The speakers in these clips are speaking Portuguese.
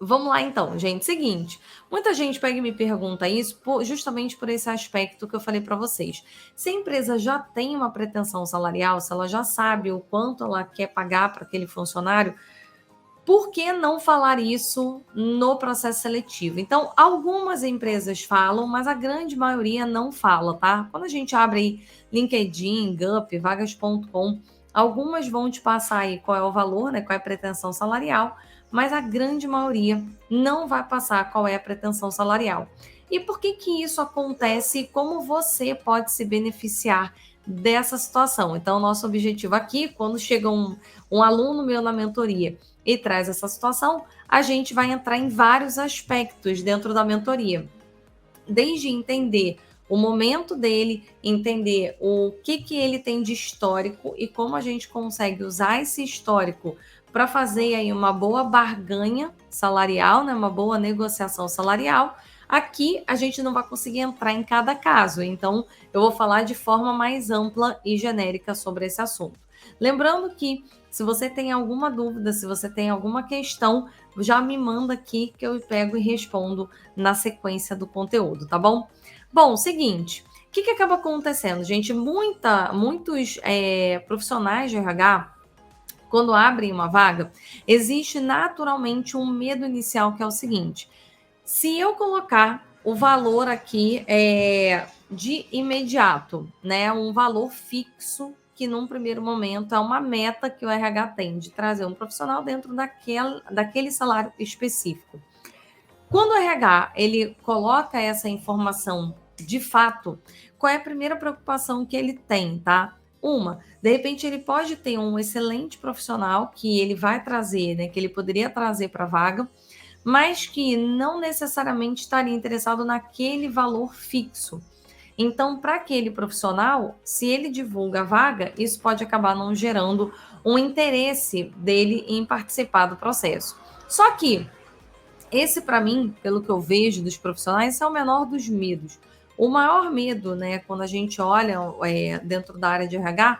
Vamos lá então, gente. Seguinte, muita gente pega e me pergunta isso justamente por esse aspecto que eu falei para vocês. Se a empresa já tem uma pretensão salarial, se ela já sabe o quanto ela quer pagar para aquele funcionário, por que não falar isso no processo seletivo? Então, algumas empresas falam, mas a grande maioria não fala, tá? Quando a gente abre aí LinkedIn, Gup, vagas.com, algumas vão te passar aí qual é o valor, né? Qual é a pretensão salarial, mas a grande maioria não vai passar qual é a pretensão salarial. E por que que isso acontece e como você pode se beneficiar dessa situação? Então, nosso objetivo aqui, quando chega um aluno meu na mentoria e traz essa situação, a gente vai entrar em vários aspectos dentro da mentoria. Desde entender o momento dele, entender o que ele tem de histórico e como a gente consegue usar esse histórico para fazer aí uma boa barganha salarial, né, uma boa negociação salarial. Aqui a gente não vai conseguir entrar em cada caso, então eu vou falar de forma mais ampla e genérica sobre esse assunto. Lembrando que se você tem alguma dúvida, se você tem alguma questão, já me manda aqui que eu pego e respondo na sequência do conteúdo, tá bom? Bom, seguinte, o que acaba acontecendo, gente? Muitos profissionais de RH, quando abrem uma vaga, existe naturalmente um medo inicial que é o seguinte: se eu colocar o valor aqui de imediato, né, um valor fixo que num primeiro momento é uma meta que o RH tem de trazer um profissional dentro daquele salário específico. Quando o RH ele coloca essa informação de fato, qual é a primeira preocupação que ele tem, tá? De repente ele pode ter um excelente profissional que ele vai trazer, né, que ele poderia trazer para a vaga, mas que não necessariamente estaria interessado naquele valor fixo. Então, para aquele profissional, se ele divulga a vaga, isso pode acabar não gerando um interesse dele em participar do processo. Só que esse, para mim, pelo que eu vejo dos profissionais, é o menor dos medos. O maior medo, né, quando a gente olha dentro da área de RH,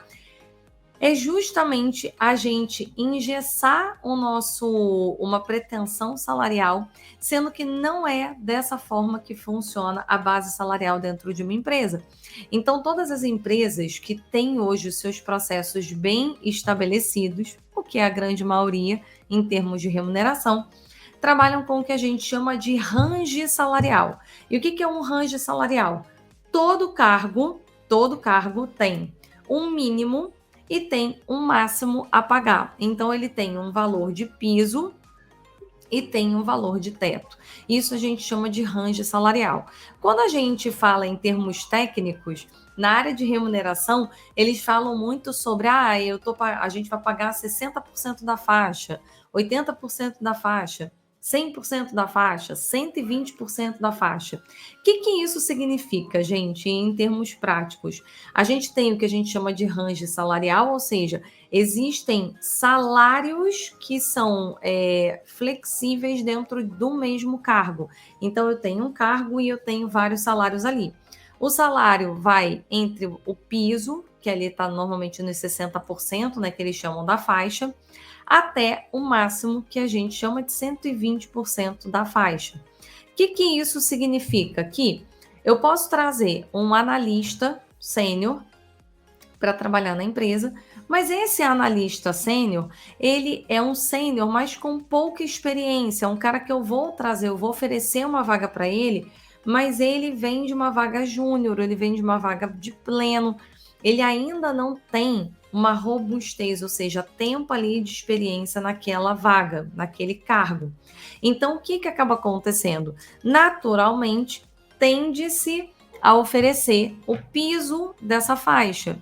é justamente a gente engessar uma pretensão salarial, sendo que não é dessa forma que funciona a base salarial dentro de uma empresa. Então, todas as empresas que têm hoje os seus processos bem estabelecidos, o que é a grande maioria em termos de remuneração, trabalham com o que a gente chama de range salarial. E o que é um range salarial? Todo cargo tem um mínimo e tem um máximo a pagar. Então, ele tem um valor de piso e tem um valor de teto. Isso a gente chama de range salarial. Quando a gente fala em termos técnicos, na área de remuneração, eles falam muito sobre a gente vai pagar 60% da faixa, 80% da faixa, 100% da faixa, 120% da faixa. O que isso significa, gente, em termos práticos? A gente tem o que a gente chama de range salarial, ou seja, existem salários que são flexíveis dentro do mesmo cargo. Então, eu tenho um cargo e eu tenho vários salários ali. O salário vai entre o piso, que ali está normalmente nos 60%, né, que eles chamam da faixa, até o máximo, que a gente chama de 120% da faixa. O que isso significa? Que eu posso trazer um analista sênior para trabalhar na empresa, mas esse analista sênior, ele é um sênior, mas com pouca experiência, um cara que eu vou trazer, eu vou oferecer uma vaga para ele, mas ele vem de uma vaga júnior, ele vem de uma vaga de pleno, ele ainda não tem uma robustez, ou seja, tempo ali de experiência naquela vaga, naquele cargo. Então, o que acaba acontecendo? Naturalmente, tende-se a oferecer o piso dessa faixa.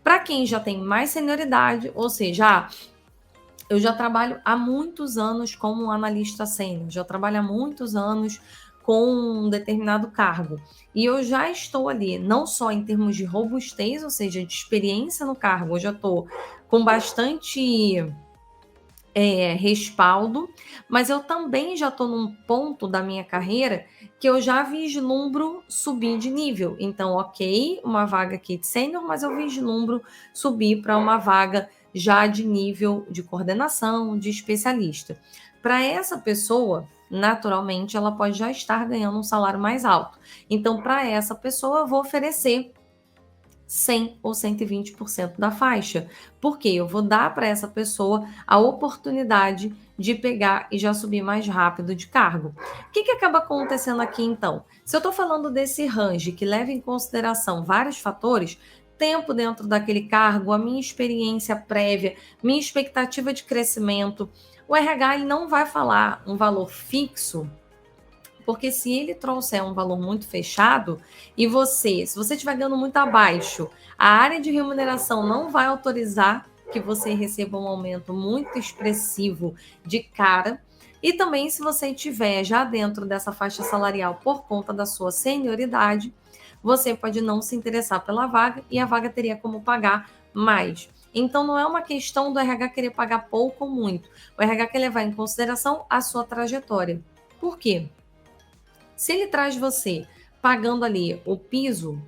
Para quem já tem mais senioridade, ou seja, eu já trabalho há muitos anos como analista sênior, já trabalho há muitos anos com um determinado cargo. E eu já estou ali, não só em termos de robustez, ou seja, de experiência no cargo, eu já estou com bastante respaldo, mas eu também já estou num ponto da minha carreira que eu já vislumbro subir de nível. Então, ok, uma vaga aqui de sênior, mas eu vislumbro subir para uma vaga já de nível de coordenação, de especialista. Para essa pessoa, naturalmente ela pode já estar ganhando um salário mais alto. Então, para essa pessoa, eu vou oferecer 100 ou 120% da faixa, porque eu vou dar para essa pessoa a oportunidade de pegar e já subir mais rápido de cargo. O que acaba acontecendo aqui então? Se eu estou falando desse range que leva em consideração vários fatores, tempo dentro daquele cargo, a minha experiência prévia, minha expectativa de crescimento, o RH ele não vai falar um valor fixo, porque se ele trouxer um valor muito fechado e se você estiver ganhando muito abaixo, a área de remuneração não vai autorizar que você receba um aumento muito expressivo de cara. E também, se você estiver já dentro dessa faixa salarial por conta da sua senioridade, você pode não se interessar pela vaga e a vaga teria como pagar mais. Então, não é uma questão do RH querer pagar pouco ou muito. O RH quer levar em consideração a sua trajetória. Por quê? Se ele traz você pagando ali o piso,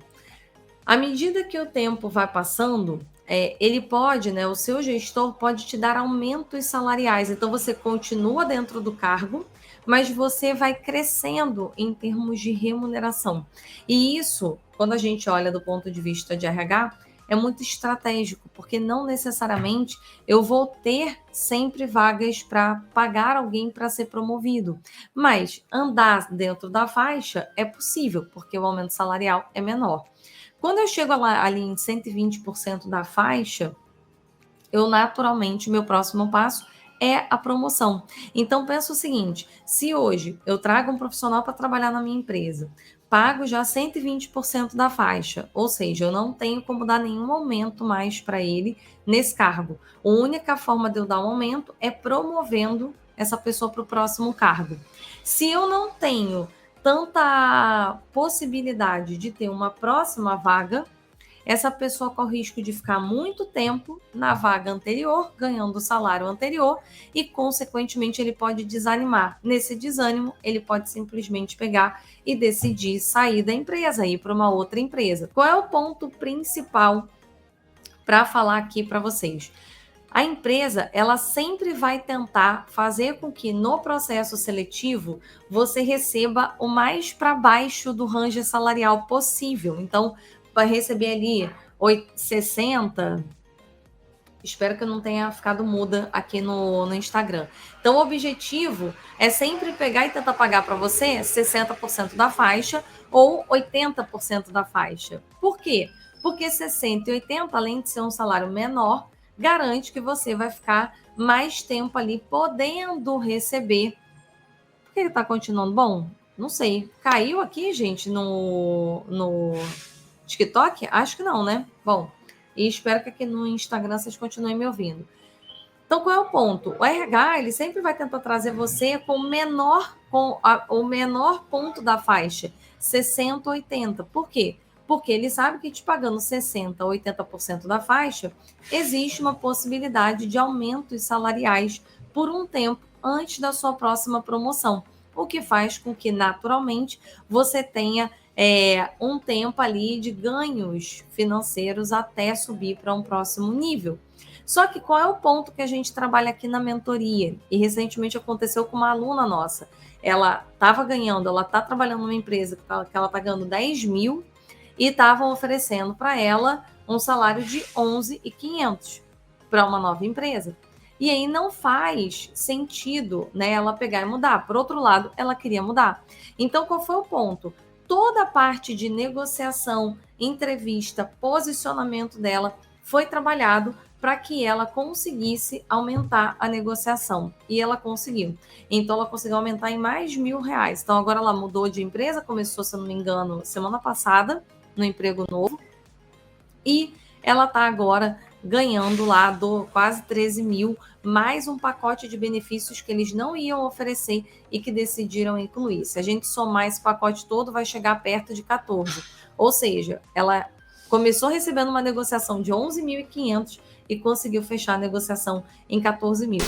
à medida que o tempo vai passando, ele pode, né, o seu gestor pode te dar aumentos salariais. Então, você continua dentro do cargo, mas você vai crescendo em termos de remuneração. E isso, quando a gente olha do ponto de vista de RH, é muito estratégico, porque não necessariamente eu vou ter sempre vagas para pagar alguém para ser promovido. Mas andar dentro da faixa é possível, porque o aumento salarial é menor. Quando eu chego ali em 120% da faixa, eu naturalmente, meu próximo passo é a promoção. Então, pensa o seguinte: se hoje eu trago um profissional para trabalhar na minha empresa, pago já 120% da faixa, ou seja, eu não tenho como dar nenhum aumento mais para ele nesse cargo. A única forma de eu dar um aumento é promovendo essa pessoa para o próximo cargo. Se eu não tenho tanta possibilidade de ter uma próxima vaga, essa pessoa corre o risco de ficar muito tempo na vaga anterior, ganhando o salário anterior, e, consequentemente, ele pode desanimar. Nesse desânimo, ele pode simplesmente pegar e decidir sair da empresa, ir para uma outra empresa. Qual é o ponto principal para falar aqui para vocês? A empresa, ela sempre vai tentar fazer com que no processo seletivo você receba o mais para baixo do range salarial possível. Então, vai receber ali 60. Espero que eu não tenha ficado muda aqui no Instagram. Então, o objetivo é sempre pegar e tentar pagar para você 60% da faixa ou 80% da faixa. Por quê? Porque 60 e 80, além de ser um salário menor, garante que você vai ficar mais tempo ali podendo receber. Por que ele está continuando bom? Não sei. Caiu aqui, gente, no TikTok? Acho que não, né? Bom, e espero que aqui no Instagram vocês continuem me ouvindo. Então, qual é o ponto? O RH, ele sempre vai tentar trazer você com o menor ponto da faixa, 60, 80. Por quê? Porque ele sabe que te pagando 60, 80% da faixa, existe uma possibilidade de aumentos salariais por um tempo antes da sua próxima promoção, o que faz com que, naturalmente, você tenha um tempo ali de ganhos financeiros até subir para um próximo nível. Só que qual é o ponto que a gente trabalha aqui na mentoria? E recentemente aconteceu com uma aluna nossa. Ela estava ganhando, ela está trabalhando numa empresa que ela está ganhando 10 mil e estavam oferecendo para ela um salário de 11.500 para uma nova empresa. E aí não faz sentido, né, ela pegar e mudar. Por outro lado, ela queria mudar. Então, qual foi o ponto? Toda a parte de negociação, entrevista, posicionamento dela foi trabalhado para que ela conseguisse aumentar a negociação. E ela conseguiu. Então, ela conseguiu aumentar em mais de R$ 1.000. Então, agora ela mudou de empresa, começou, se eu não me engano, semana passada, no emprego novo. E ela está agora ganhando lá quase 13 mil, mais um pacote de benefícios que eles não iam oferecer e que decidiram incluir. Se a gente somar esse pacote todo, vai chegar perto de 14. Ou seja, ela começou recebendo uma negociação de 11.500 e conseguiu fechar a negociação em 14 mil.